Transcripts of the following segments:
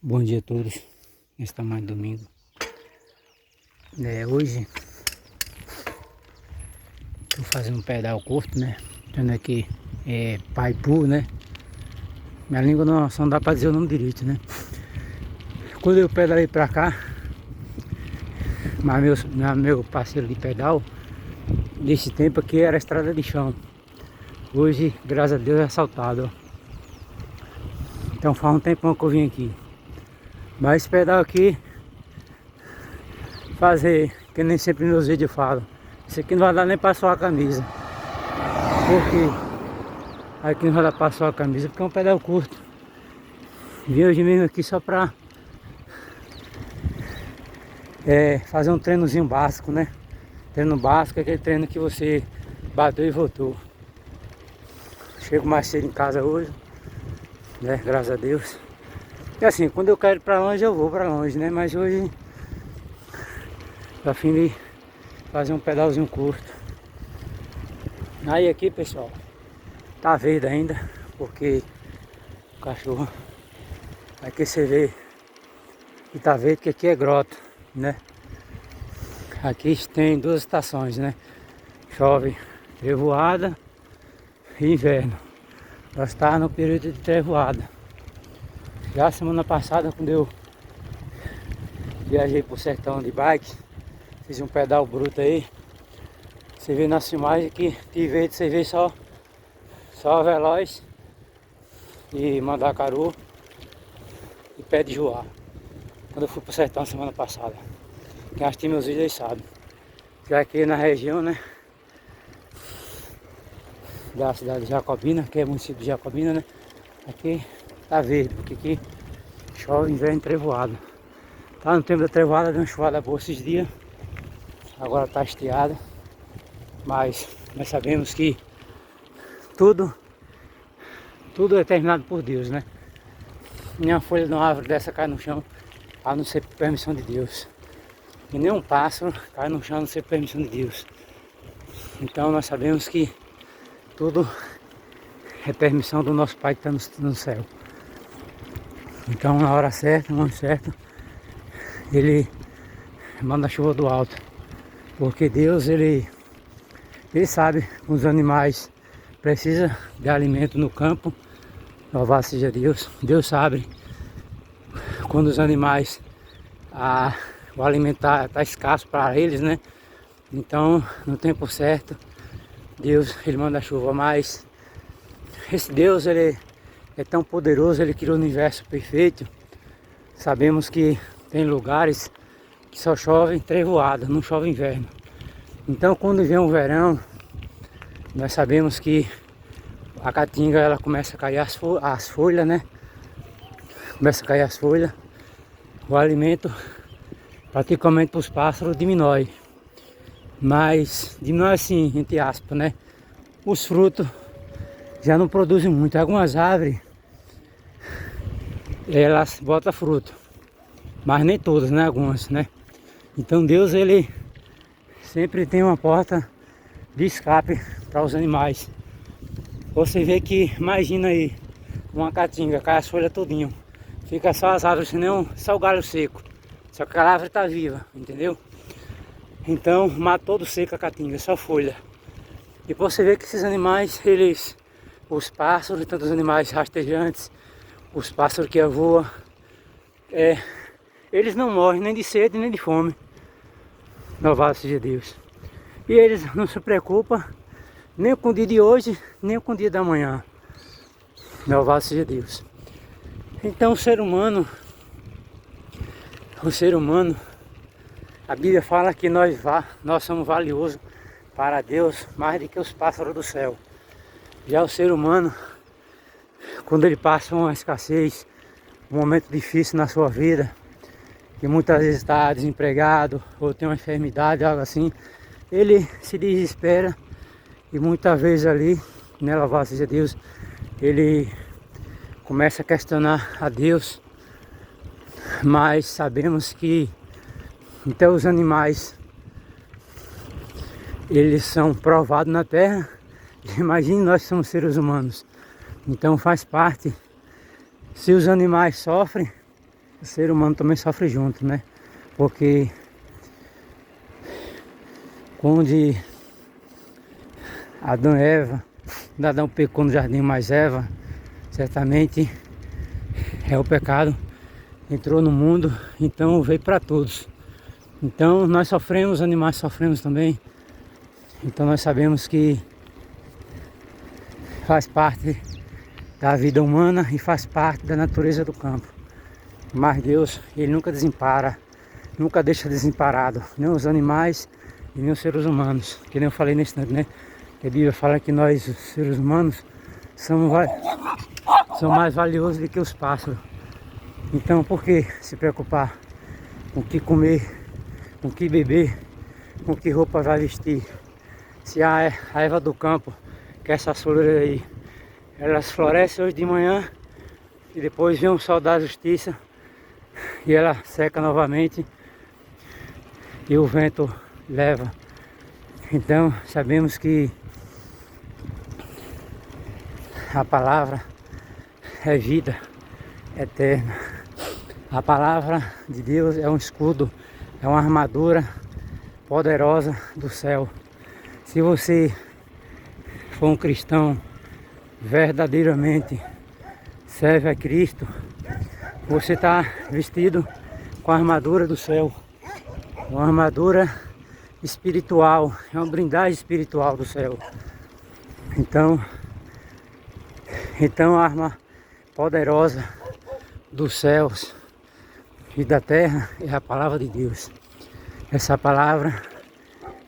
Bom dia a todos, nesta manhã de domingo. Hoje estou fazendo um pedal curto, né? Tendo aqui Paipu, né? Minha língua não dá para dizer o nome direito, né? Quando eu pedalei para cá, meu parceiro de pedal, nesse tempo aqui era estrada de chão. Hoje, graças a Deus, é asfaltado, ó. Então faz um tempão que eu vim aqui. Mas esse pedal aqui, fazer, que nem sempre nos vídeos eu falo, isso aqui não vai dar nem pra suar a camisa. Porque aqui não vai dar pra suar a camisa, porque é um pedal curto. Vim hoje mesmo aqui só pra fazer um treinozinho básico, né? Treino básico é aquele treino que você bateu e voltou. Chego mais cedo em casa hoje, né? Graças a Deus. E assim, quando eu quero ir pra longe, eu vou pra longe, né? Mas hoje, tô a fim de fazer um pedalzinho curto. Aí aqui, pessoal, tá verde ainda, porque o cachorro, aqui você vê que tá verde, que aqui é grota, né? Aqui tem duas estações, né? Chove trevoada e inverno. Nós estamos no período de trevoada. Já semana passada, quando eu viajei pro sertão de bike, fiz um pedal bruto aí. Você vê nas filmagens que de verde você vê só Veloz e Mandacaru e Pé de Joá. Quando eu fui pro sertão semana passada. Quem assistiu meus vídeos aí sabe. Já aqui na região, né? Da cidade de Jacobina, que é município de Jacobina, né? Aqui tá verde, porque aqui chove inverno trevoado. Tá no tempo da trevoada, deu uma chuvada boa esses dias. Agora tá estiada. Mas nós sabemos que tudo é determinado por Deus, né? Nenhuma folha de uma árvore dessa cai no chão, a não ser por permissão de Deus. E nenhum pássaro cai no chão, a não ser por permissão de Deus. Então nós sabemos que tudo é permissão do nosso Pai que está no céu. Então na hora certa, no momento certo, Ele manda a chuva do alto. Porque Deus, Ele sabe que os animais precisam de alimento no campo. Louvado seja Deus. Deus sabe quando os animais, o alimento tá escasso para eles, né? Então, no tempo certo, Deus, Ele manda a chuva. Mas esse Deus, Ele é tão poderoso, Ele criou o universo perfeito. Sabemos que tem lugares que só chove trevoada, não chove inverno. Então, quando vem o verão, nós sabemos que a caatinga, ela começa a cair as folhas, né? Começa a cair as folhas. O alimento, praticamente para os pássaros, diminui. Mas diminui assim, entre aspas, né? Os frutos já não produzem muito. Algumas árvores, elas botam fruto. Mas nem todas, né? Algumas, né? Então Deus, Ele sempre tem uma porta de escape para os animais. Você vê que, imagina aí, uma caatinga, cai as folhas todinho. Fica só as árvores, senão só o galho seco. Só que a árvore está viva, entendeu? Então mata todo seco a caatinga, só folha. E você vê que esses animais, os pássaros, tanto os animais rastejantes, os pássaros que voam, eles não morrem nem de sede nem de fome. Louvado seja Deus. E eles não se preocupam nem com o dia de hoje, nem com o dia da manhã. Louvado seja Deus. Então o ser humano, a Bíblia fala que nós somos valiosos para Deus mais do que os pássaros do céu. Já o ser humano, quando ele passa uma escassez, um momento difícil na sua vida, que muitas vezes está desempregado ou tem uma enfermidade, algo assim, ele se desespera e muitas vezes ali, né, louvado seja Deus, ele começa a questionar a Deus. Mas sabemos que até os animais, eles são provados na terra. Imagine nós que somos seres humanos. Então faz parte. Se os animais sofrem, o ser humano também sofre junto, né? Porque onde Adão e Eva, Adão pecou no jardim, mas Eva, certamente o pecado entrou no mundo, então veio para todos. Então nós sofremos, os animais sofremos também. Então nós sabemos que faz parte da vida humana e faz parte da natureza do campo. Mas Deus, Ele nunca desampara, nunca deixa desamparado, nem os animais e nem os seres humanos. Que nem eu falei nesse instante, né? A Bíblia fala que nós, os seres humanos, somos mais valiosos do que os pássaros. Então por que se preocupar com o que comer, com o que beber, com que roupa vai vestir? Se a erva do campo, que é essa flor aí, elas florescem hoje de manhã e depois vem o sol da justiça e ela seca novamente e o vento leva. Então sabemos que a palavra é vida eterna. A palavra de Deus é um escudo, é uma armadura poderosa do céu. Se você for um cristão verdadeiramente serve a Cristo, você está vestido com a armadura do céu, uma armadura espiritual, é uma blindagem espiritual do céu. Então a arma poderosa dos céus e da terra é a palavra de Deus. Essa palavra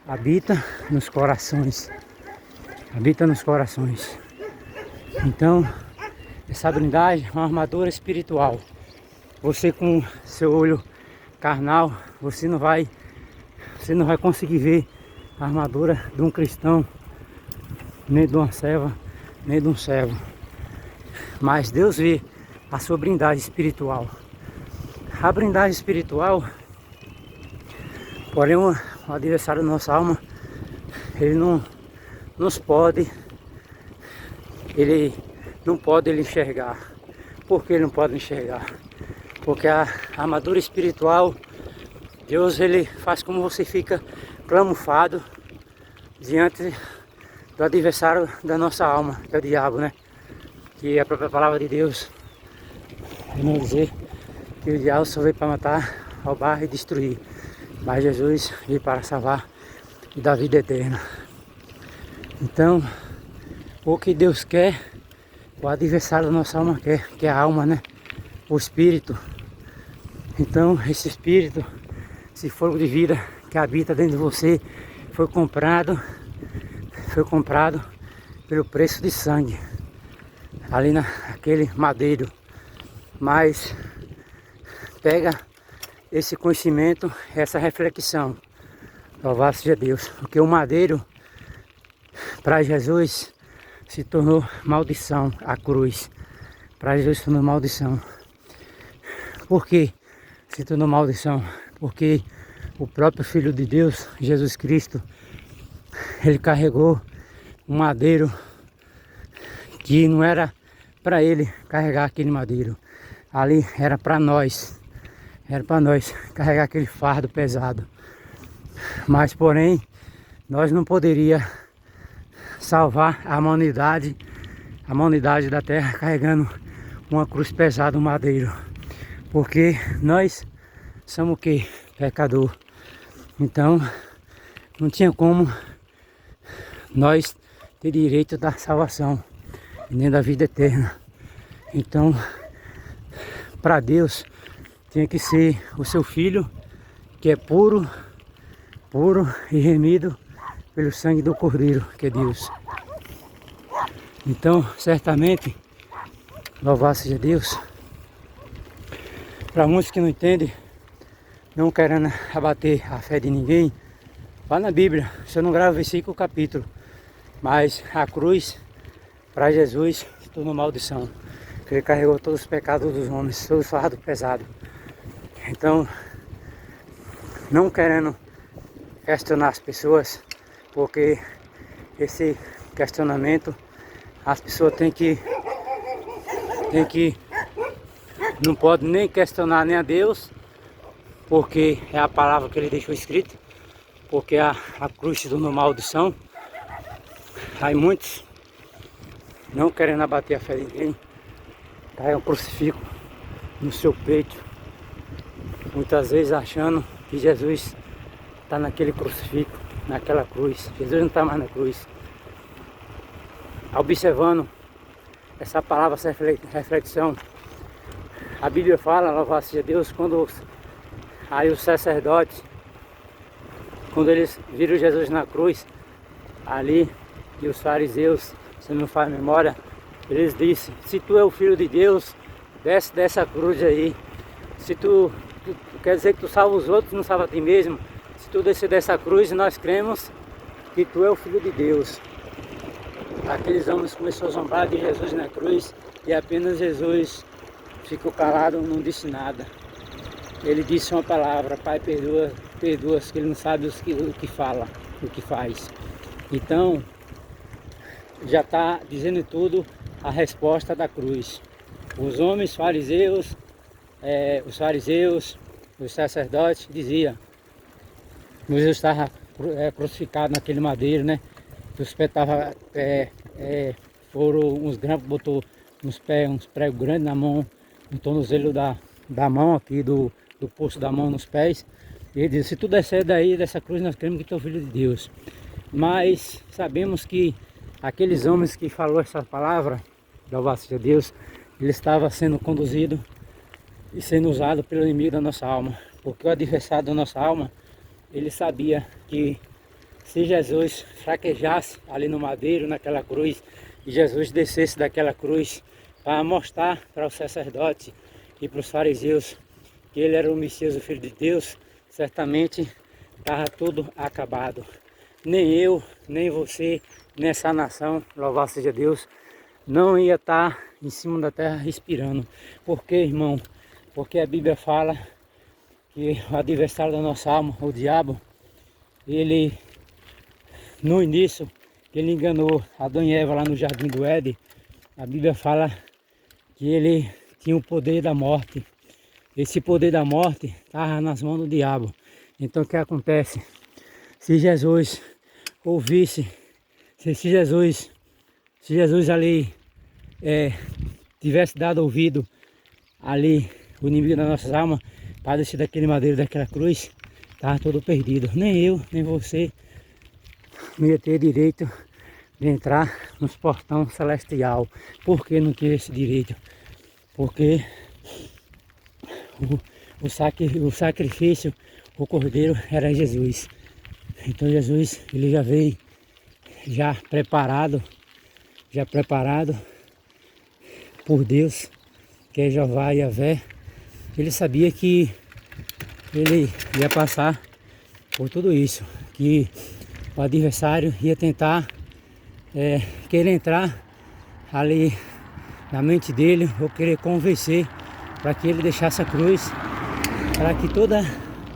habita nos corações. Habita nos corações. Então, essa blindagem é uma armadura espiritual. Você com seu olho carnal, você não vai conseguir ver a armadura de um cristão, nem de uma serva, nem de um servo. Mas Deus vê a sua blindagem espiritual. A blindagem espiritual, porém, o adversário da nossa alma, ele não pode enxergar. Por que ele não pode enxergar? Porque a armadura espiritual, Deus, ele faz como você fica camuflado diante do adversário da nossa alma, que é o diabo, né? Que a própria palavra de Deus vai dizer que o diabo só veio para matar, roubar e destruir. Mas Jesus veio para salvar e dar vida eterna. Então, o que Deus quer, o adversário da nossa alma quer, que é a alma, né? O espírito. Então, esse espírito, esse fogo de vida que habita dentro de você, foi comprado pelo preço de sangue, ali naquele madeiro. Mas pega esse conhecimento, essa reflexão, louvado seja Deus, porque o madeiro para Jesus se tornou maldição, a cruz para Jesus se tornou maldição. Por que se tornou maldição? Porque o próprio Filho de Deus, Jesus Cristo, ele carregou um madeiro que não era para ele carregar aquele madeiro, ali era para nós carregar aquele fardo pesado. Mas porém nós não poderia salvar a humanidade da terra carregando uma cruz pesada, um madeiro, porque nós somos o que? Pecador. Então não tinha como nós ter direito da salvação e nem da vida eterna. Então, para Deus tinha que ser o seu filho, que é puro e remido pelo sangue do Cordeiro, que é Deus. Então, certamente, louvado seja Deus. Para muitos que não entendem, não querendo abater a fé de ninguém, vá na Bíblia, você não grava versículo, capítulo, mas a cruz para Jesus se tornou maldição, porque ele carregou todos os pecados dos homens, todo o fardo pesado. Então, não querendo questionar as pessoas, porque esse questionamento as pessoas têm que não pode nem questionar nem a Deus, porque é a palavra que ele deixou escrita, porque a cruz se tornou maldição. Aí muitos, não querendo abater a fé de ninguém, cai um crucifixo no seu peito, muitas vezes achando que Jesus está naquele crucifixo, naquela cruz. Jesus não está mais na cruz. Observando essa palavra, essa reflexão, a Bíblia fala, louvado seja Deus, quando aí os sacerdotes, quando eles viram Jesus na cruz, ali, e os fariseus, se não me falha a memória, eles disseram: se tu é o Filho de Deus, desce dessa cruz aí. Se tu quer dizer que tu salva os outros, não salva a ti mesmo. Se tu descer dessa cruz, nós cremos que tu é o Filho de Deus. Aqueles homens começaram a zombar de Jesus na cruz, e apenas Jesus ficou calado, não disse nada. Ele disse uma palavra: Pai, perdoa, que ele não sabe o que fala, o que faz. Então, já está dizendo tudo a resposta da cruz. Os homens fariseus, os sacerdotes diziam: Jesus estava crucificado naquele madeiro, né? Os pés estavam, foram uns grampos, botou nos pés uns pregos grandes na mão, no tornozelo da mão aqui, do pulso da mão nos pés. E ele diz: se tu descer daí dessa cruz, nós cremos que tu é o Filho de Deus. Mas sabemos que aqueles homens que falou essa palavra, louvado seja Deus, ele estava sendo conduzido e sendo usado pelo inimigo da nossa alma, porque o adversário da nossa alma, ele sabia que se Jesus fraquejasse ali no madeiro, naquela cruz, e Jesus descesse daquela cruz para mostrar para os sacerdotes e para os fariseus que ele era o Messias, o Filho de Deus, certamente estava tudo acabado. Nem eu, nem você, nessa nação, louvado seja Deus, não ia estar em cima da terra respirando. Por quê, irmão? Porque a Bíblia fala que o adversário da nossa alma, o diabo, ele, no início, ele enganou Adão e Eva lá no jardim do Éden. A Bíblia fala que ele tinha o poder da morte. Esse poder da morte estava nas mãos do diabo. Então o que acontece? Se Jesus ouvisse, se Jesus ali tivesse dado ouvido ali o inimigo das nossas almas, para descer daquele madeiro, daquela cruz, estava todo perdido. Nem eu, nem você não ia ter direito de entrar nos portão celestial. Por que não tinha esse direito? Porque o sacrifício, o cordeiro era Jesus. Então Jesus, ele já veio já preparado por Deus, que é Jeová e Yahvé. Ele sabia que ele ia passar por tudo isso, que o adversário ia tentar querer entrar ali na mente dele, ou querer convencer para que ele deixasse a cruz, para que toda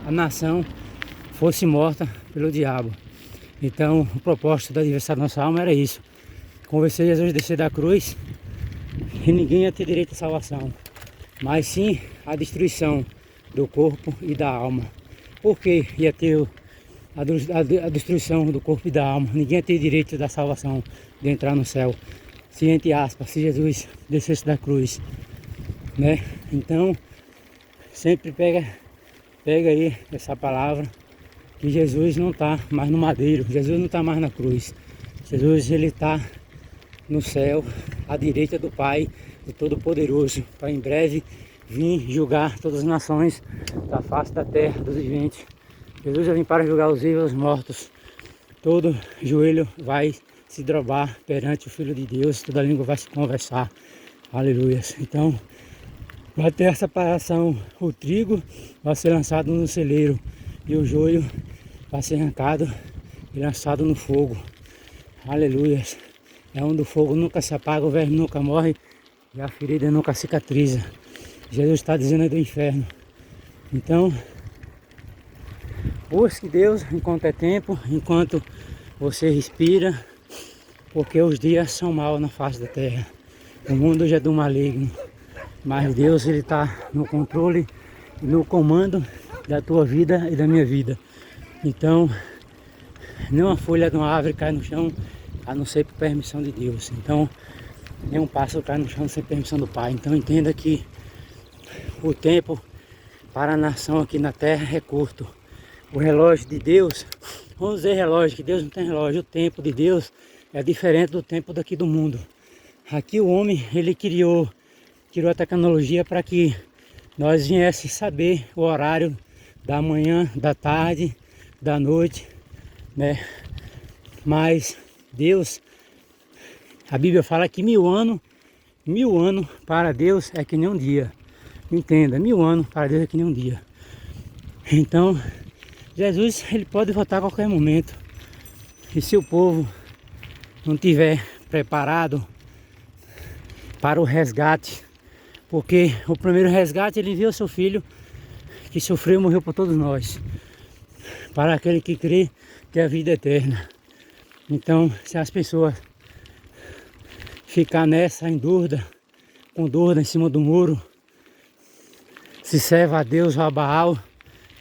a nação fosse morta pelo diabo. Então o propósito do adversário da nossa alma era isso: convencer Jesus a descer da cruz, e ninguém ia ter direito à salvação, mas sim a destruição do corpo e da alma. Por que ia ter a destruição do corpo e da alma? Ninguém ia ter direito da salvação, de entrar no céu, se, entre aspas, se Jesus descesse da cruz, né? Então sempre pega aí essa palavra, que Jesus não está mais no madeiro, Jesus não está mais na cruz. Jesus, ele está no céu, à direita do Pai, do Todo-Poderoso, para em breve vir julgar todas as nações da face da terra, dos viventes. Jesus vai vir para julgar os vivos e os mortos. Todo joelho vai se dobrar perante o Filho de Deus, toda língua vai se conversar. Aleluia. Então vai ter essa separação: o trigo vai ser lançado no celeiro e o joio vai ser arrancado e lançado no fogo. Aleluia. É onde o fogo nunca se apaga, o verme nunca morre e a ferida nunca cicatriza. Jesus está dizendo aí do inferno. Então, busque Deus enquanto é tempo, enquanto você respira, porque os dias são maus na face da terra. O mundo já é do maligno. Mas Deus, ele está no controle e no comando da tua vida e da minha vida. Então, nenhuma folha de uma árvore cai no chão, a não ser por permissão de Deus. Então, nenhum pássaro cai no chão sem permissão do Pai. Então, entenda que o tempo para a nação aqui na terra é curto. O relógio de Deus, vamos dizer relógio, que Deus não tem relógio. O tempo de Deus é diferente do tempo daqui do mundo. Aqui o homem, ele criou a tecnologia para que nós viéssemos saber o horário da manhã, da tarde, da noite, né? Mas Deus, a Bíblia fala que 1000 anos para Deus é que nem um dia. Entenda, 1000 anos para Deus é que nem um dia. Então, Jesus, ele pode voltar a qualquer momento. E se o povo não tiver preparado para o resgate, porque o primeiro resgate, ele enviou seu filho que sofreu e morreu por todos nós, para aquele que crê ter a vida eterna. Então, se as pessoas ficar nessa em dúvida, com dúvida em cima do muro, se serve a Deus ou a Baal,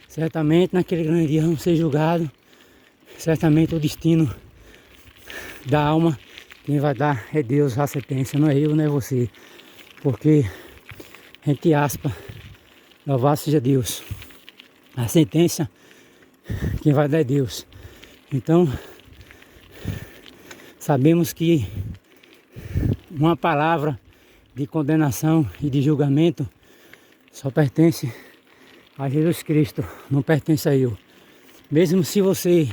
certamente naquele grande dia vão ser julgados. Certamente o destino da alma, quem vai dar é Deus a sentença, não é eu, não é você. Porque, entre aspas, louvado seja Deus. A sentença, quem vai dar é Deus. Então, sabemos que uma palavra de condenação e de julgamento só pertence a Jesus Cristo, não pertence a eu. Mesmo se você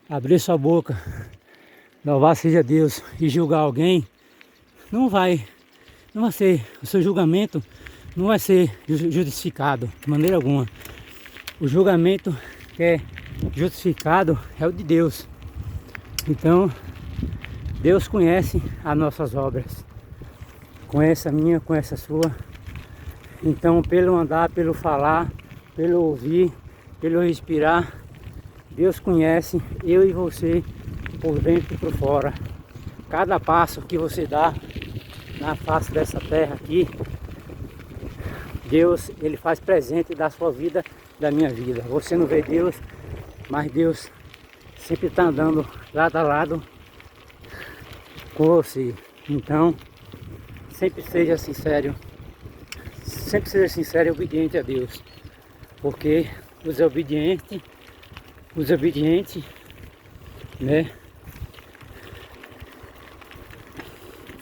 abrir sua boca, louvar seja Deus e julgar alguém, não vai ser, o seu julgamento não vai ser justificado de maneira alguma. O julgamento que é justificado é o de Deus. Então, Deus conhece as nossas obras, conhece a minha, conhece a sua. Então, pelo andar, pelo falar, pelo ouvir, pelo respirar, Deus conhece eu e você por dentro e por fora. Cada passo que você dá na face dessa terra aqui, Deus, ele faz presente da sua vida, da minha vida. Você não vê Deus, mas Deus sempre está andando lado a lado com você. Então, sempre seja sincero e obediente a Deus. Porque os obedientes, né,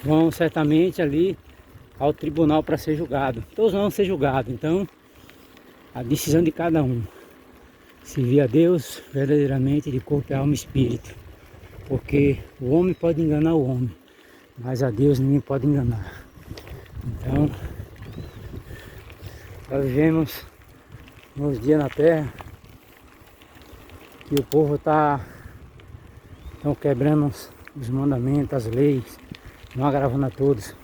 vão certamente ali ao tribunal para ser julgado. Todos vão ser julgados. Então, a decisão de cada um. Servir a Deus verdadeiramente de corpo, alma e espírito. Porque o homem pode enganar o homem, mas a Deus ninguém pode enganar. Então, nós vivemos nos dias na terra que o povo estão quebrando os mandamentos, as leis, não agravando a todos.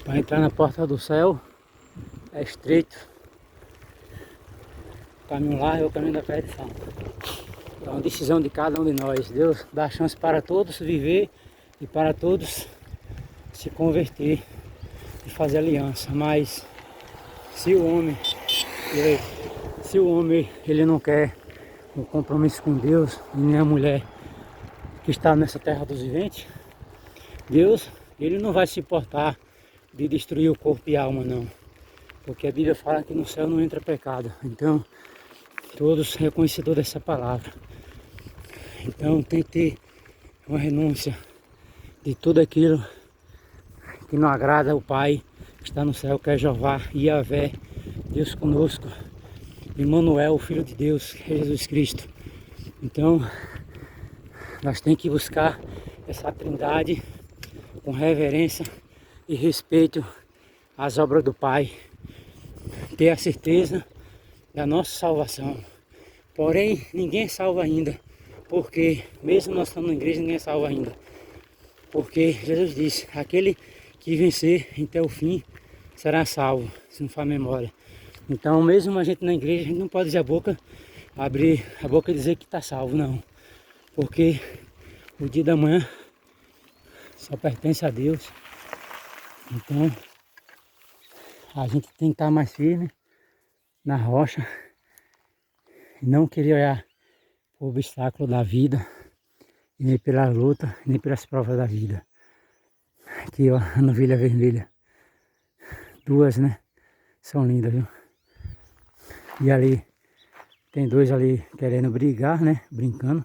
Para entrar na porta do céu é estreito. O caminho lá é o caminho da perdição. É uma decisão de cada um de nós. Deus dá chance para todos viver e para todos se converter e fazer aliança. Mas se o homem ele não quer um compromisso com Deus, e nem a mulher que está nessa terra dos viventes, Deus, ele não vai se importar de destruir o corpo e a alma, não. Porque a Bíblia fala que no céu não entra pecado. Então, todos reconhecedores dessa palavra. Então, tem que ter uma renúncia de tudo aquilo que não agrada ao Pai que está no céu, que é Jeová, Yahvé, Deus conosco, Emmanuel, o Filho de Deus, que é Jesus Cristo. Então, nós temos que buscar essa trindade com reverência e respeito às obras do Pai, ter a certeza da nossa salvação. Porém, ninguém é salvo ainda, porque mesmo nós estamos na igreja, ninguém é salvo ainda. Porque Jesus disse, aquele que vencer até o fim será salvo, se não for a memória. Então, mesmo a gente na igreja, a gente não pode abrir a boca e dizer que está salvo, não. Porque O dia da manhã só pertence a Deus. Então a gente tem que estar mais firme na rocha e não querer olhar o obstáculo da vida, e nem pela luta, nem pelas provas da vida. Aqui ó, a novilha vermelha. Duas, né? São lindas, viu? E ali tem dois ali querendo brigar, né? Brincando.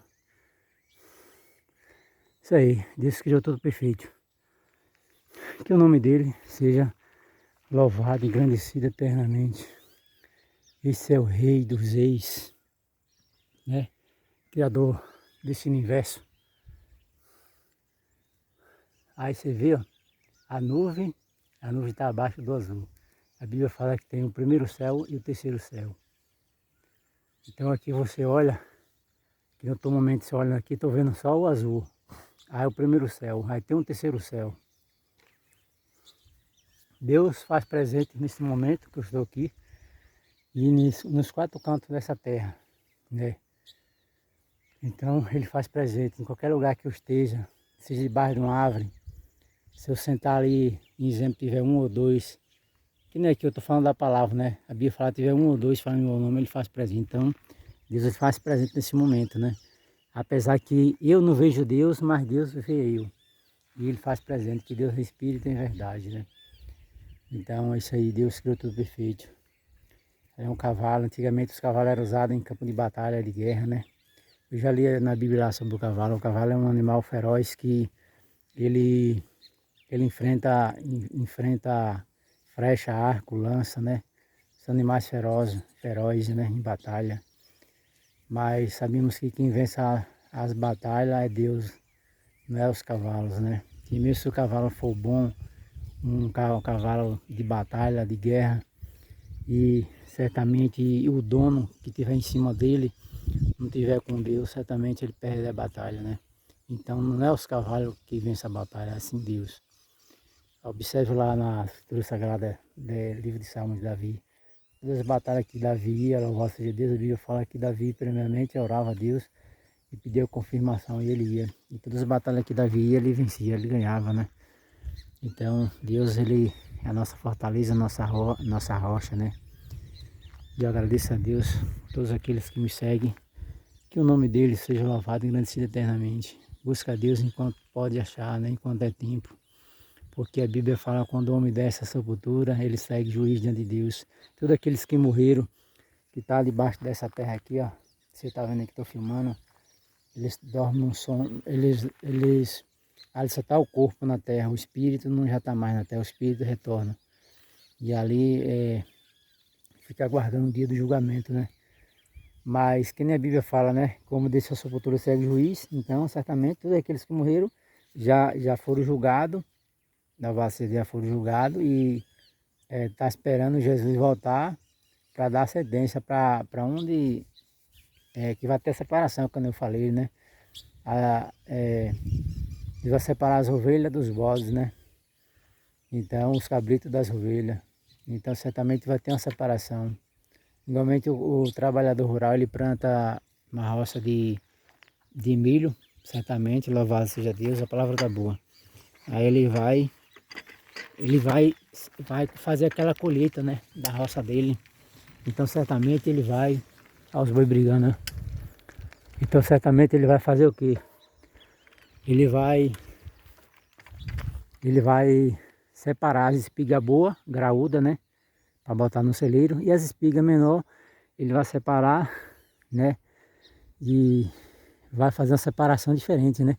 Isso aí, Deus criou tudo perfeito. Que o nome dele seja louvado e engrandecido eternamente. Esse é o Rei dos Reis, né? Criador desse universo. Aí você vê, ó, a nuvem está abaixo do azul. A Bíblia fala que tem o primeiro céu e o terceiro céu. Então aqui você olha, que no outro momento você olha aqui, estou vendo só o azul. Aí é o primeiro céu, aí tem um terceiro céu. Deus faz presente nesse momento que eu estou aqui e nos quatro cantos dessa terra, né? Então ele faz presente em qualquer lugar que eu esteja, seja debaixo de uma árvore. Se eu sentar ali, em exemplo, tiver um ou dois, que nem aqui eu estou falando da palavra, né? A Bíblia fala, tiver um ou dois falando meu nome, ele faz presente. Então Deus faz presente nesse momento, né? Apesar que eu não vejo Deus, mas Deus vê eu. E ele faz presente, que Deus é Espírito em verdade, né? Então é isso aí, Deus criou tudo perfeito. É um cavalo, antigamente os cavalos eram usados em campo de batalha, de guerra, né? Eu já li na Bíblia lá sobre o cavalo. O cavalo é um animal feroz que ele enfrenta flecha, arco, lança, né? São animais ferozes, né? Em batalha. Mas sabemos que quem vence as batalhas é Deus, não é os cavalos, né? E mesmo se o cavalo for bom, um cavalo de batalha, de guerra, e certamente o dono que estiver em cima dele não tiver com Deus, certamente ele perde a batalha, né? Então não é os cavalos que vencem a batalha, é sim Deus. Observe lá na Escritura Sagrada, livro de Salmos de Davi. Todas as batalhas que Davi ia, louvado seja Deus, a Bíblia fala que Davi primeiramente orava a Deus e pedia confirmação e ele ia. E todas as batalhas que Davi ia, ele vencia, ele ganhava, né? Então Deus, ele é a nossa fortaleza, a nossa rocha, né? E eu agradeço a Deus, todos aqueles que me seguem, que o nome dele seja louvado e engrandecido eternamente. Busca a Deus enquanto pode achar, né? Enquanto é tempo. Porque a Bíblia fala que quando o homem desce a sepultura, ele segue juiz diante de Deus. Todos aqueles que morreram, que estão debaixo dessa terra aqui, ó, você está vendo aqui que estou filmando, eles dormem num sono, ali só está o corpo na terra, o espírito não já está mais na terra, o espírito retorna. E ali fica aguardando o dia do julgamento, né? Mas que nem a Bíblia fala, né? Como desse a sepultura segue juiz, então certamente todos aqueles que morreram já foram julgados, da vacina já foram julgados e está esperando Jesus voltar para dar cedência para onde que vai ter separação, como eu falei, né? Ele vai separar as ovelhas dos bodes, né? Então, os cabritos das ovelhas. Então, certamente vai ter uma separação. Igualmente, o trabalhador rural, ele planta uma roça de milho, certamente, louvado seja Deus, a palavra tá boa. Aí ele vai fazer aquela colheita, né, da roça dele. Então, certamente, ele vai... Olha os boi brigando, né? Então, certamente, ele vai fazer o quê? Ele vai separar as espigas boas, graúda, né? Para botar no celeiro. E as espigas menor, ele vai separar, né? E vai fazer uma separação diferente, né?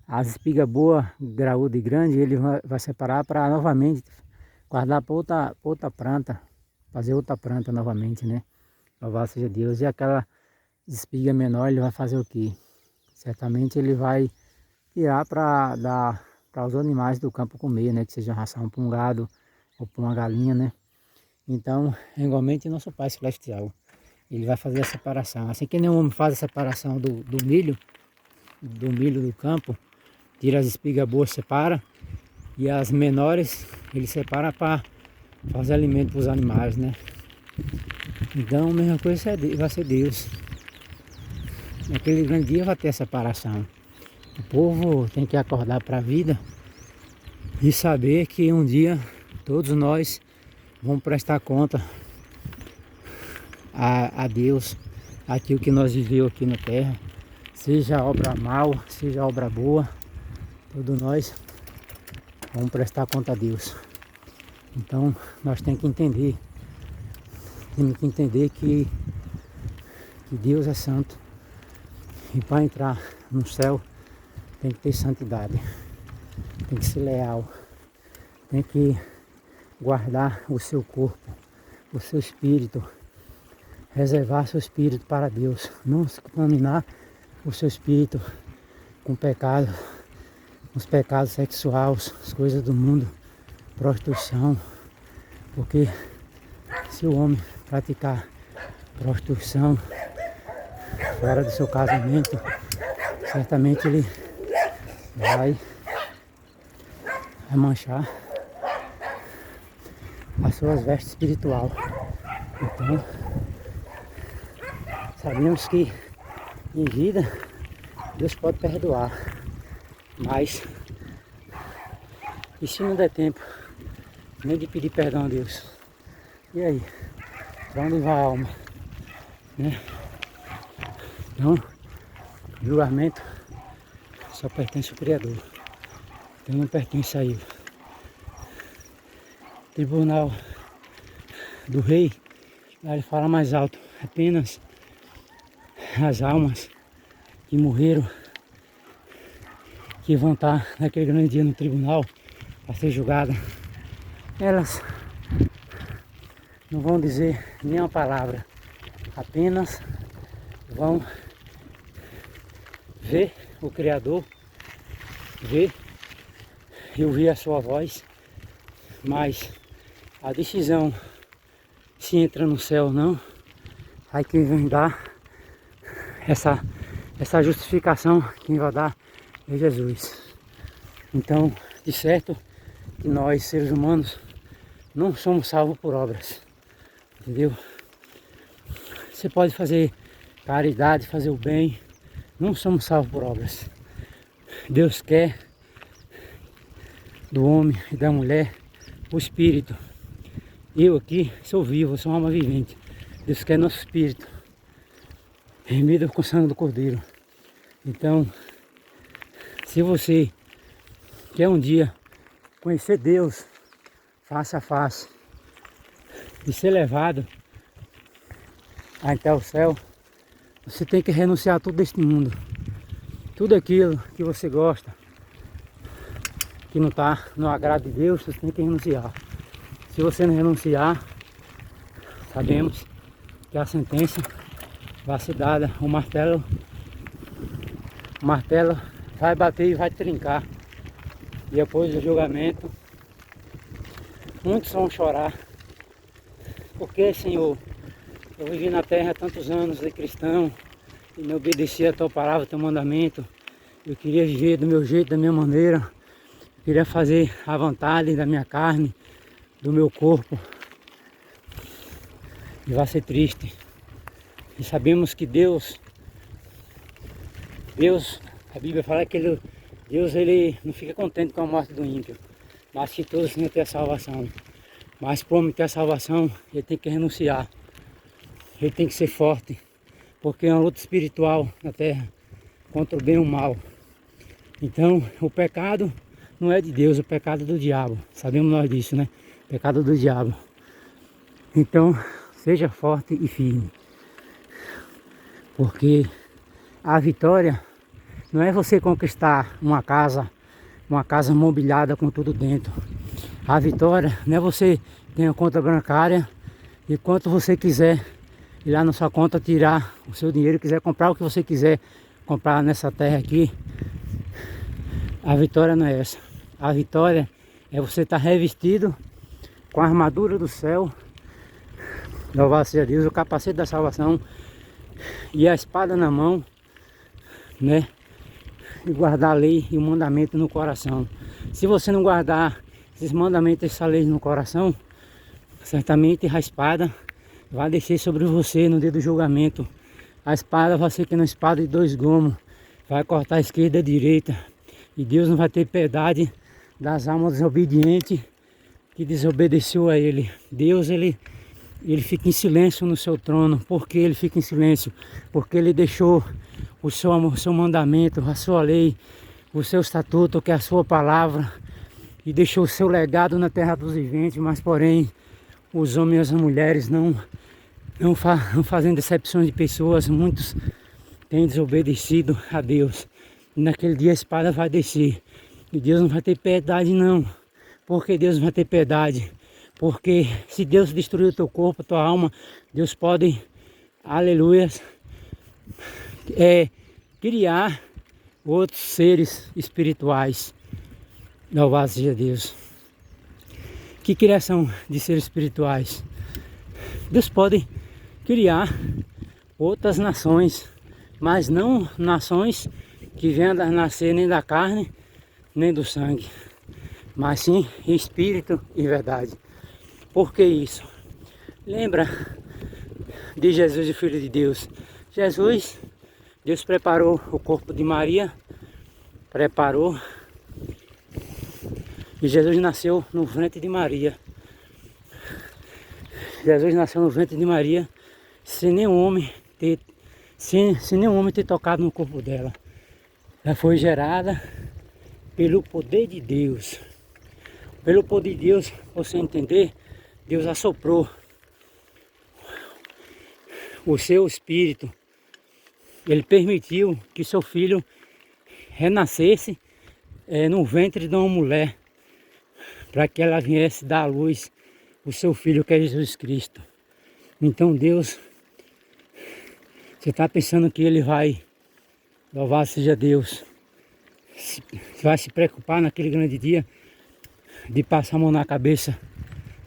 As espigas boas, graúda e grande, ele vai separar para novamente guardar para outra planta. Fazer outra planta novamente, né? Louvado seja Deus. E aquela espiga menor, ele vai fazer o quê? Certamente ele vai tirar para dar para os animais do campo comer, né? Que seja ração para um gado ou para uma galinha, né? Então, igualmente nosso Pai Celestial, ele vai fazer a separação. Assim que nenhum homem faz a separação do milho do campo, tira as espigas boas, separa, e as menores ele separa para fazer alimento para os animais, né? Então, a mesma coisa vai ser Deus. Naquele grande dia vai ter a separação. O povo tem que acordar para a vida e saber que um dia todos nós vamos prestar conta a Deus aquilo que nós vivemos aqui na terra, seja obra mal, seja obra boa, todos nós vamos prestar conta a Deus. Então nós temos que entender que Deus é santo e para entrar no céu tem que ter santidade, tem que ser leal, tem que guardar o seu corpo, o seu espírito, reservar seu espírito para Deus, não se contaminar o seu espírito com pecado, os pecados sexuais, as coisas do mundo, prostituição, porque se o homem praticar prostituição fora do seu casamento, certamente ele vai manchar as suas vestes espiritual. Então, sabemos que em vida Deus pode perdoar, mas e se não der tempo nem de pedir perdão a Deus? E aí? Para onde vai a alma? Né? Então, julgamento só pertence ao Criador. Então não pertence a ele. Tribunal do Rei, lá ele fala mais alto, apenas as almas que morreram, que vão estar naquele grande dia no tribunal para ser julgada, elas não vão dizer nenhuma palavra, apenas vão ver o Criador, ver e ouvir a sua voz, mas a decisão se entra no céu ou não, aí quem vai dar essa justificação, quem vai dar é Jesus. Então, de certo que nós, seres humanos, não somos salvos por obras, entendeu? Você pode fazer caridade, fazer o bem, não somos salvos por obras. Deus quer do homem e da mulher o espírito. Eu aqui sou vivo, sou uma alma vivente. Deus quer nosso espírito, remido com o sangue do Cordeiro. Então, se você quer um dia conhecer Deus face a face e ser levado até o céu, você tem que renunciar a tudo deste mundo. Tudo aquilo que você gosta, que não está no agrado de Deus, você tem que renunciar. Se você não renunciar, sabemos que a sentença vai ser dada, o martelo vai bater e vai trincar. E depois do julgamento, muitos vão chorar. Porque, Senhor, eu vivi na terra há tantos anos de cristão e não obedeci a tua palavra, a teu mandamento. Eu queria viver do meu jeito, da minha maneira. Eu queria fazer a vontade da minha carne, do meu corpo. E vai ser triste. E sabemos que Deus, a Bíblia fala que Deus ele não fica contente com a morte do ímpio, mas que todos tenham ter a salvação. Mas para o homem ter a salvação, ele tem que renunciar. Ele tem que ser forte, porque é uma luta espiritual na terra, contra o bem e o mal. Então, o pecado não é de Deus, o pecado é do diabo. Sabemos nós disso, né? O pecado do diabo. Então, seja forte e firme. Porque a vitória não é você conquistar uma casa mobiliada com tudo dentro. A vitória não é você ter uma conta bancária e quanto você quiser ir lá na sua conta tirar o seu dinheiro, quiser comprar o que você quiser comprar nessa terra aqui. A vitória não é essa. A vitória é você estar revestido com a armadura do céu, louvado seja Deus, o capacete da salvação e a espada na mão, né? E guardar a lei e o mandamento no coração. Se você não guardar esses mandamentos e essa lei no coração, certamente a espada vai descer sobre você no dia do julgamento. A espada vai ser que uma espada de dois gomos, vai cortar a esquerda e a direita. E Deus não vai ter piedade das almas desobedientes que desobedeceu a Ele. Deus, Ele fica em silêncio no seu trono. Por que Ele fica em silêncio? Porque Ele deixou o seu mandamento, a sua lei, o seu estatuto, que é a sua palavra, e deixou o seu legado na terra dos viventes, mas porém os homens e as mulheres não fazem decepções de pessoas. Muitos têm desobedecido a Deus. E naquele dia a espada vai descer. E Deus não vai ter piedade não. Por que Deus não vai ter piedade? Porque se Deus destruir o teu corpo, a tua alma, Deus pode, aleluia, criar outros seres espirituais. Louvado seja Deus. Que criação de seres espirituais? Deus pode criar outras nações, mas não nações que venham a nascer nem da carne, nem do sangue, mas sim espírito e verdade. Por que isso? Lembra de Jesus, o Filho de Deus. Deus preparou o corpo de Maria, e Jesus nasceu no ventre de Maria. Jesus nasceu no ventre de Maria sem nenhum homem ter tocado no corpo dela. Ela foi gerada pelo poder de Deus. Pelo poder de Deus, você entender, Deus assoprou o seu espírito. Ele permitiu que seu filho renascesse no ventre de uma mulher, para que ela viesse dar à luz o seu filho, que é Jesus Cristo. Então Deus, você está pensando que Ele vai, louvado seja Deus, vai se preocupar naquele grande dia de passar a mão na cabeça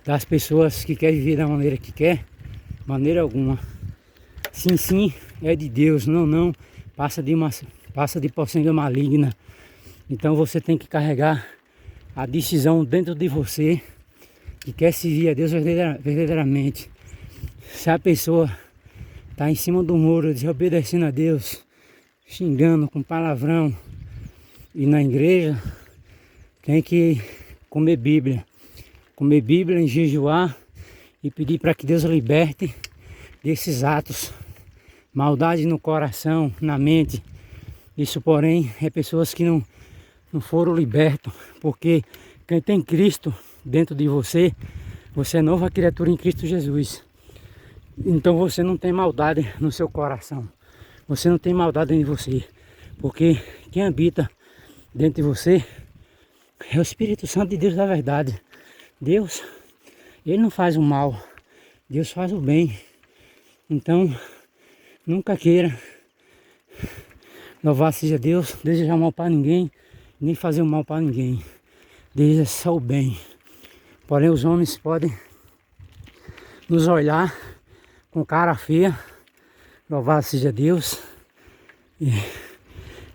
das pessoas que querem viver da maneira que quer? Maneira alguma. Sim, sim, é de Deus. Não, não, passa de porcentagem maligna. Então você tem que carregar a decisão dentro de você que quer servir a Deus verdadeiramente. Se a pessoa está em cima do muro, desobedecendo a Deus, xingando com palavrão, e na igreja tem que comer Bíblia, em jejuar e pedir para que Deus a liberte desses atos, maldade no coração, na mente. Isso, porém, é pessoas que não foram libertos, porque quem tem Cristo dentro de você, você é nova criatura em Cristo Jesus. Então você não tem maldade no seu coração, você não tem maldade em você, porque quem habita dentro de você é o Espírito Santo de Deus da verdade. Deus, Ele não faz o mal, Deus faz o bem. Então, nunca queira, louvado seja Deus, desejar mal para ninguém, nem fazer o mal para ninguém. Deseja só o bem. Porém, os homens podem nos olhar com cara feia, louvado seja Deus, e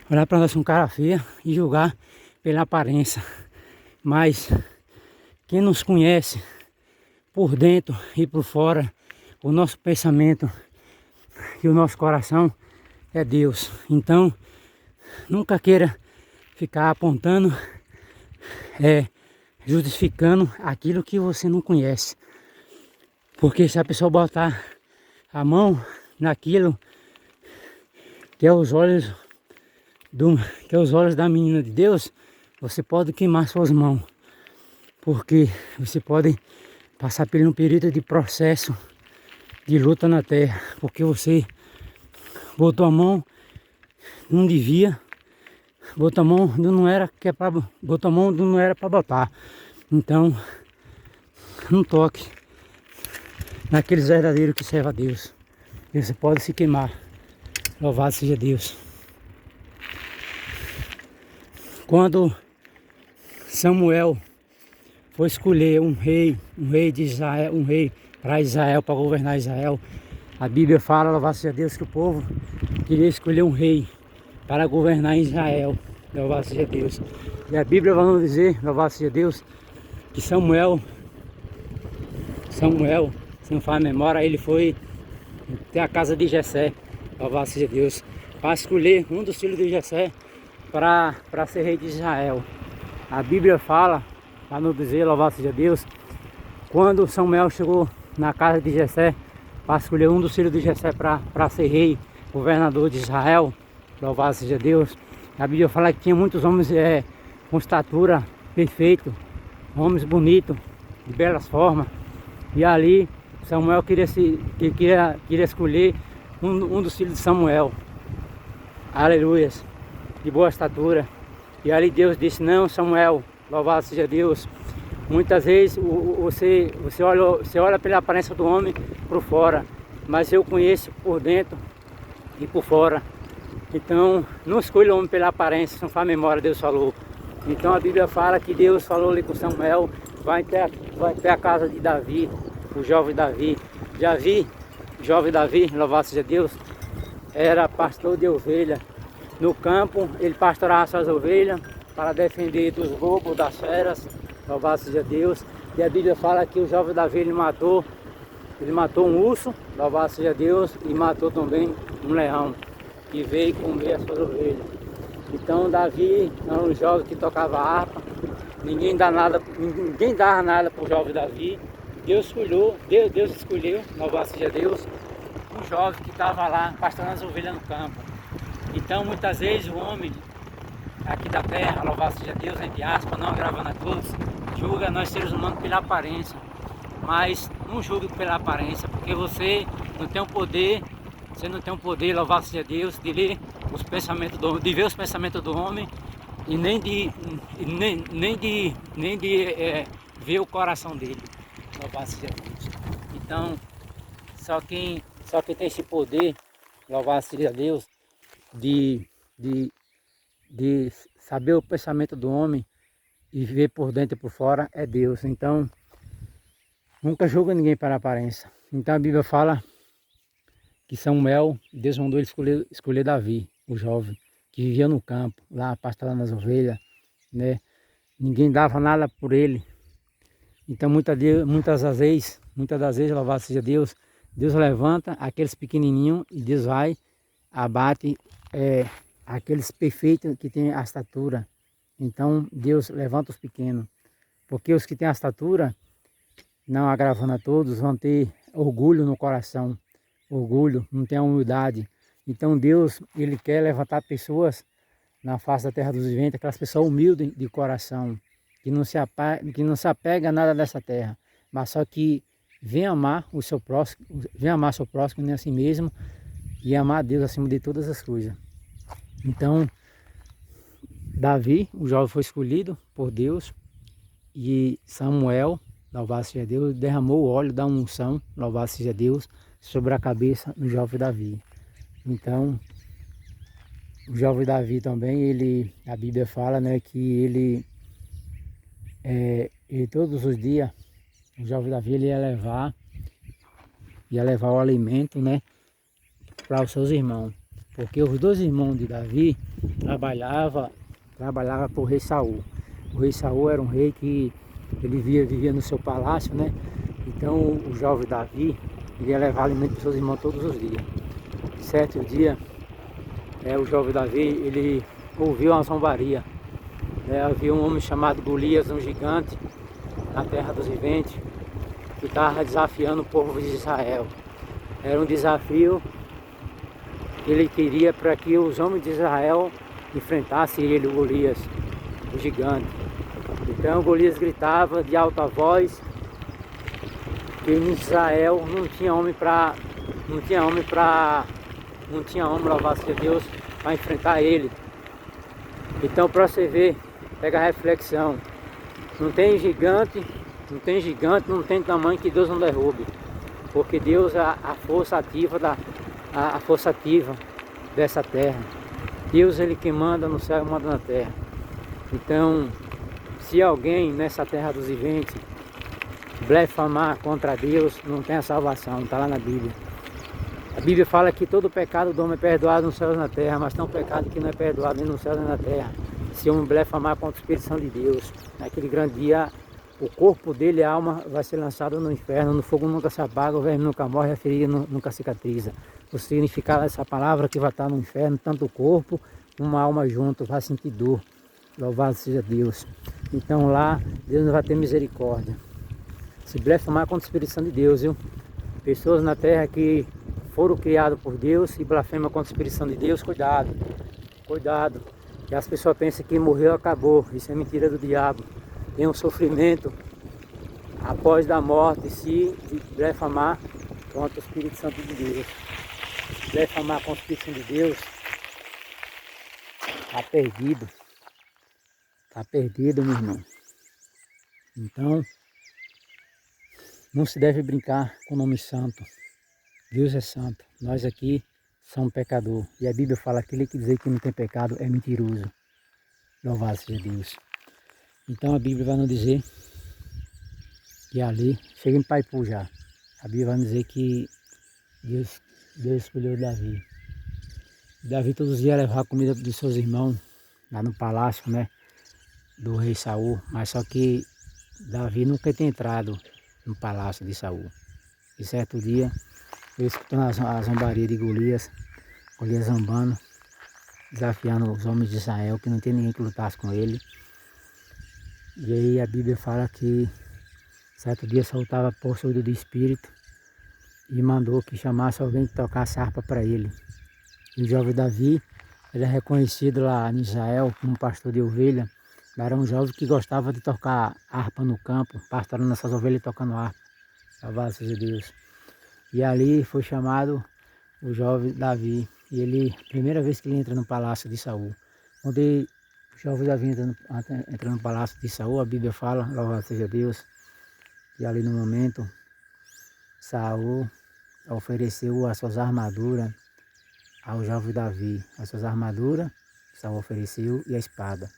olhar para nós com cara feia e julgar pela aparência. Mas quem nos conhece por dentro e por fora, o nosso pensamento e o nosso coração é Deus. Então, nunca queira ficar apontando, justificando aquilo que você não conhece. Porque se a pessoa botar a mão naquilo que é os olhos da menina de Deus, você pode queimar suas mãos. Porque você pode passar por um período de processo de luta na terra, porque você botou a mão, não devia, botou a mão onde não era para botar. Então, não toque naqueles verdadeiros que servem a Deus. E você pode se queimar. Louvado seja Deus. Quando Samuel foi escolher um rei de Israel, um rei para Israel, para governar Israel, a Bíblia fala, louvado seja Deus, que o povo queria escolher um rei para governar Israel. Louvado seja Deus. E a Bíblia vai nos dizer, louvado seja Deus, que Samuel, se não faz memória, ele foi até a casa de Jessé, louvado seja Deus. para escolher um dos filhos de Jessé para ser rei de Israel. A Bíblia fala, para nos dizer, louvado seja Deus, quando Samuel chegou na casa de Jessé para escolher um dos filhos de Jessé para ser rei, governador de Israel, louvado seja Deus, a Bíblia fala que tinha muitos homens com estatura perfeita, homens bonitos, de belas formas, e ali Samuel queria escolher um dos filhos de Samuel, aleluias, de boa estatura. E ali Deus disse: não, Samuel, louvado seja Deus, muitas vezes você olha pela aparência do homem por fora, mas eu conheço por dentro e por fora. Então não escolha o homem pela aparência, se não faz memória, Deus falou. Então a Bíblia fala que Deus falou ali com Samuel: vai até a casa de Davi, o jovem Davi. Jovem Davi, louvado seja Deus, era pastor de ovelha. No campo ele pastorava suas ovelhas para defender dos lobos, das feras, louvado seja Deus. E a Bíblia fala que o jovem Davi ele matou um urso, louvado seja Deus, e matou também um leão que veio comer as suas ovelhas. Então Davi era um jovem que tocava harpa, ninguém dava nada para o jovem Davi. Deus escolheu, louvado seja Deus, um jovem que estava lá pastorando as ovelhas no campo. Então muitas vezes o homem aqui da terra, louvado seja Deus, entre aspas, não agravando a todos, julga nós seres humanos pela aparência. Mas não julgue pela aparência, porque você não tem o poder, louvado seja Deus, de ler os pensamentos do homem, de ver os pensamentos do homem, e nem de ver o coração dele, louvado seja Deus. Então, só quem tem esse poder, louvado seja Deus, de saber o pensamento do homem e ver por dentro e por fora é Deus. Então, nunca julga ninguém para a aparência. Então a Bíblia fala que Samuel, Deus mandou ele escolher Davi, o jovem, que vivia no campo, lá pastorando as ovelhas, né? Ninguém dava nada por ele. Então muitas das vezes, louvado seja Deus, Deus levanta aqueles pequenininhos e Deus vai, abate aqueles perfeitos que têm a estatura. Então Deus levanta os pequenos, porque os que têm a estatura, não agravando a todos, vão ter orgulho no coração, não tem a humildade. Então Deus, Ele quer levantar pessoas na face da terra dos viventes, aquelas pessoas humildes de coração, que não se apega a nada dessa terra, mas só que vem amar o seu próximo, nem a si mesmo, e amar a Deus acima de todas as coisas. Então, Davi, o jovem, foi escolhido por Deus, e Samuel, louvado seja Deus, derramou o óleo da unção, louvado seja Deus, sobre a cabeça do jovem Davi. Então, o jovem Davi também, a Bíblia fala, né, que ele todos os dias, o jovem Davi ele ia levar o alimento, né, para os seus irmãos. Porque os dois irmãos de Davi trabalhavam para o rei Saul. O rei Saul era um rei que ele vivia no seu palácio, né? Então o jovem Davi ia levar alimento para os seus irmãos todos os dias. Certo dia, o jovem Davi, ele ouviu uma zombaria. Havia um homem chamado Golias, um gigante, na terra dos viventes, que estava desafiando o povo de Israel. Era um desafio que ele queria para que os homens de Israel enfrentassem ele, o Golias, o gigante. Então Golias gritava de alta voz que em Israel não tinha homem, louvado seja Deus, para enfrentar ele. Então, para você ver, pega a reflexão, não tem gigante, não tem tamanho que Deus não derrube, porque Deus é a força ativa dessa terra. Deus, Ele que manda no céu e manda na terra. Então, se alguém nessa terra dos viventes blasfemar contra Deus, não tem a salvação, está lá na Bíblia. A Bíblia fala que todo pecado do homem é perdoado nos céus e na terra, mas tem um pecado que não é perdoado nem no céu nem na terra. Se o homem blasfemar contra o Espírito Santo de Deus, naquele grande dia, o corpo dele e a alma vai ser lançado no inferno, no fogo nunca se apaga, o verme nunca morre, a ferida nunca cicatriza. O significado dessa palavra que vai estar no inferno, tanto o corpo como a alma junto, vai sentir dor. Louvado seja Deus. Então lá, Deus não vai ter misericórdia. Se blasfemar contra o Espírito Santo de Deus, viu? Pessoas na terra que foram criadas por Deus e blasfemam contra o Espírito Santo de Deus, cuidado. Cuidado. Que as pessoas pensam que morreu, acabou. Isso é mentira do diabo. Tem um sofrimento após da morte se blasfemar contra o Espírito Santo de Deus. Blasfemar contra o Espírito Santo de Deus, está perdido. Está perdido, meu irmão. Então, não se deve brincar com o nome santo. Deus é santo. Nós aqui somos pecadores. E a Bíblia fala que aquele que dizer que não tem pecado é mentiroso. Louvado seja Deus. Então a Bíblia vai nos dizer que ali, chega em Paipu já. A Bíblia vai nos dizer que Deus escolheu Davi. Davi todos os dias levava a comida dos seus irmãos lá no palácio, né? Do rei Saul, mas só que Davi nunca tinha entrado no palácio de Saul. E certo dia, eu escutando a zombaria de Golias zombando, desafiando os homens de Israel, que não tinha ninguém que lutasse com ele. E aí a Bíblia fala que certo dia Saul estava possuído de espírito e mandou que chamasse alguém que tocasse harpa para ele. E o jovem Davi, ele é reconhecido lá em Israel como pastor de ovelha. Era um jovem que gostava de tocar harpa no campo, pastorando essas ovelhas e tocando harpa. Louvado seja Deus. E ali foi chamado o jovem Davi. E ele, primeira vez que ele entra no palácio de Saul. Quando o jovem Davi entra no palácio de Saul, a Bíblia fala, louvado seja Deus, que ali no momento Saul ofereceu as suas armaduras ao jovem Davi. As suas armaduras Saul ofereceu e a espada.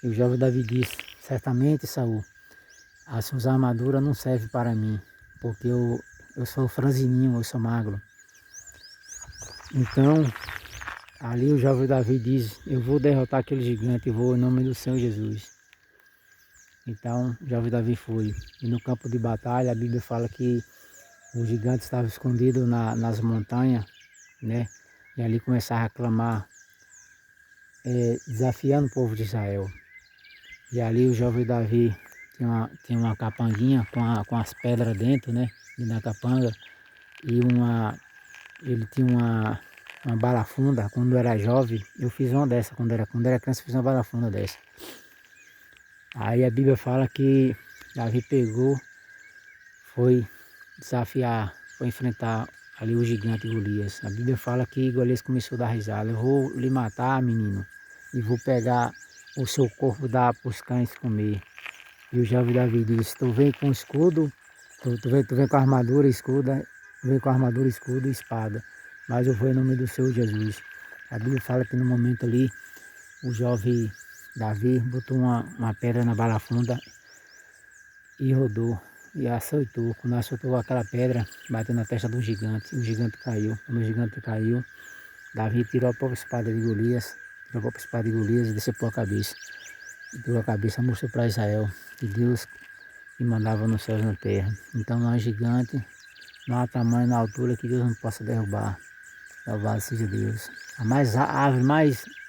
E o jovem Davi disse, certamente Saul, as suas armaduras não servem para mim, porque eu sou franzininho, eu sou magro. Então, ali o jovem Davi diz, eu vou derrotar aquele gigante, eu vou em nome do Senhor Jesus. Então, o jovem Davi foi. E no campo de batalha, a Bíblia fala que o gigante estava escondido nas montanhas, né? E ali começava a clamar, desafiando o povo de Israel. E ali o jovem Davi tinha uma capanguinha com as pedras dentro, né? Dentro da capanga. E ele tinha uma bala funda. Quando eu era jovem, eu fiz uma dessa. Quando era criança, eu fiz uma bala funda dessa. Aí a Bíblia fala que Davi pegou, foi desafiar, foi enfrentar ali o gigante Golias. A Bíblia fala que Golias começou a dar risada. Eu vou lhe matar, menino, e vou pegar o seu corpo, dar para os cães comer. E o jovem Davi disse, tu vem com escudo, tu vem com armadura, escudo, vem com armadura, escudo e espada, mas eu vou em nome do Senhor Jesus. A Bíblia fala que no momento ali, o jovem Davi botou uma pedra na bala funda e rodou, e açoitou. Quando açoitou aquela pedra, bateu na testa do gigante, e o gigante caiu. Quando o gigante caiu, Davi tirou a própria espada de Golias, e decepou a cabeça. E pegou a cabeça, mostrou para Israel que Deus que mandava nos céus e na terra. Então não há gigante, não há tamanho na altura que Deus não possa derrubar. Louvado seja Deus. A árvore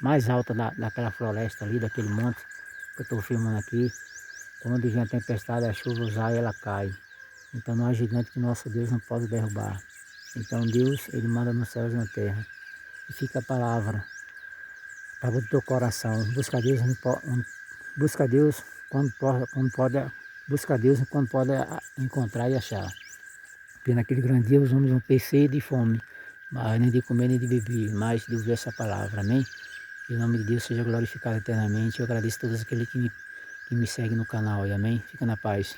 mais alta daquela floresta ali, daquele monte que eu estou filmando aqui, quando vem a tempestade, a chuva, usar, ela cai. Então não há gigante que nosso Deus não pode derrubar. Então Deus, Ele manda nos céus e na terra. E fica a palavra para o teu coração. Busca Deus quando pode, busca Deus quando pode encontrar e achar. Porque naquele grande dia os homens vão ter sede e fome, mas nem de comer nem de beber, mas de ouvir essa palavra, amém? Que o nome de Deus seja glorificado eternamente. Eu agradeço a todos aqueles que me seguem no canal, amém? Fica na paz.